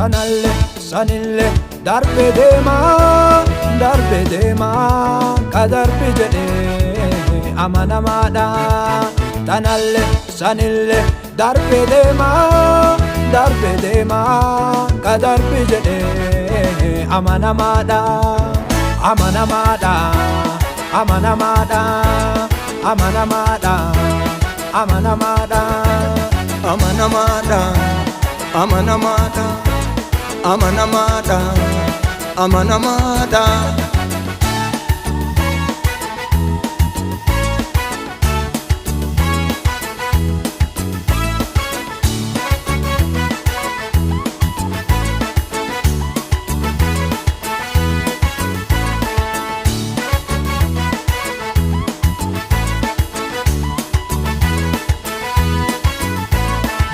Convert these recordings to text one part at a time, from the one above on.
Tanalle sanille darbe deema kadarbi jedhe amanamaadha. Tanalle sanille darbe deema kadarbi jedhe amanamaadha. Amanamaadha amanamaadha amanamaadha amanamaadha amanamaadha amanamaadha amanamaadha amanamaadha.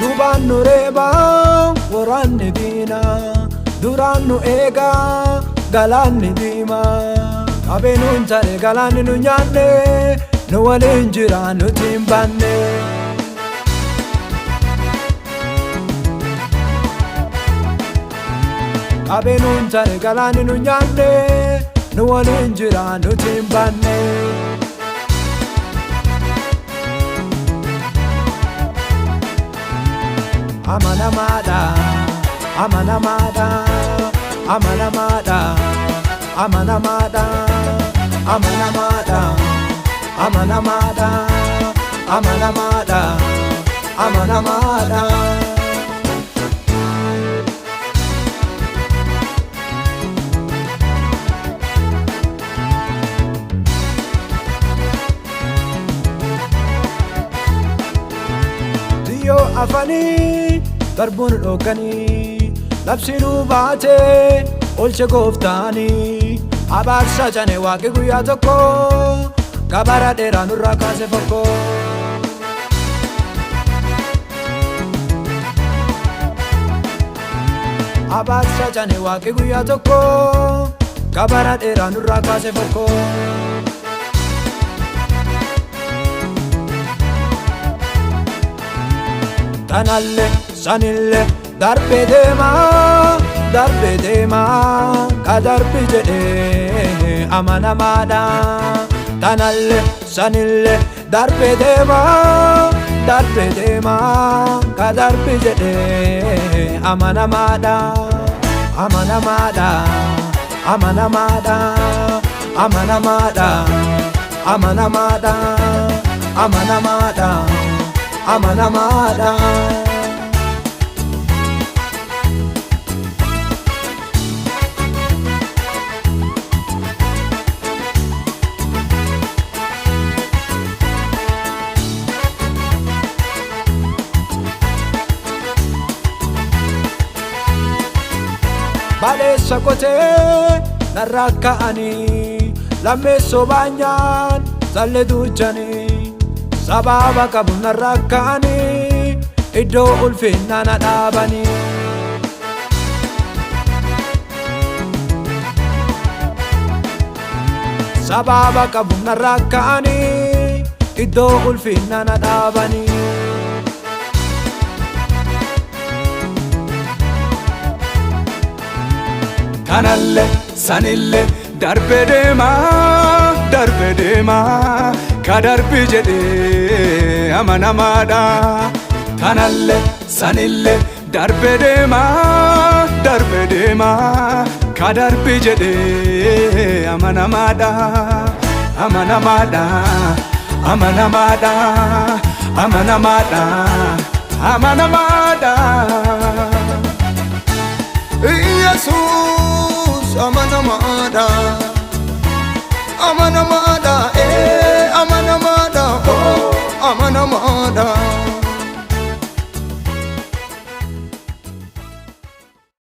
Dubaan nu reeba waraanni diina, duraan nu eega galaanni diima. Qabee nuun tane galaanni nu nyaanne, nu waliin jira nuti hin baanne. Qabee nuun tane galaanni nu nyaanne, nu waliin jira nuti hin baanne. Amanamaadha amanamaadha amanamaadha amanamaadha amanamaadha amanamaadha amanamaadha amanamaadha. Diyo afani darbuun dhooganii labsinuu baate olche gooftaanii. Abaarsa cane waaqi guyyaa tokko gabara dheeraa nurraa kaase fokko. Abaarsa cane waaqi guyyaa tokko gabara dheeraa nurraa kaase fokko. Tanalle sanille darbe deema kadarbi jedhe amanamaadha. Tanalle sanille darbe deema kadarbi jedhe amanamaadha. Amanamaadha amanamaadha amanamaadha amanamaadha amanamaadha amanamaadha. Baleessa kotee narraa ka'anii lammeessoo baanyaan sallee duujanii. Sababa qabu narraa ka'anii iddoo ulfinnaa na dhaabanii. Sababa qabu narraa ka'anii iddoo ulfinnaa na dhaabanii. Tanalle sanille darbe deema kadarbi jedhe amanamaadha. Tanalle sanille darbe deema kadarbi jedhe amanamaadha. Amanamaadha amanamaadha amanamaadha amanamaadha. Jesus amanamaadha amanamaadha amanamaadha oh amanamaadha.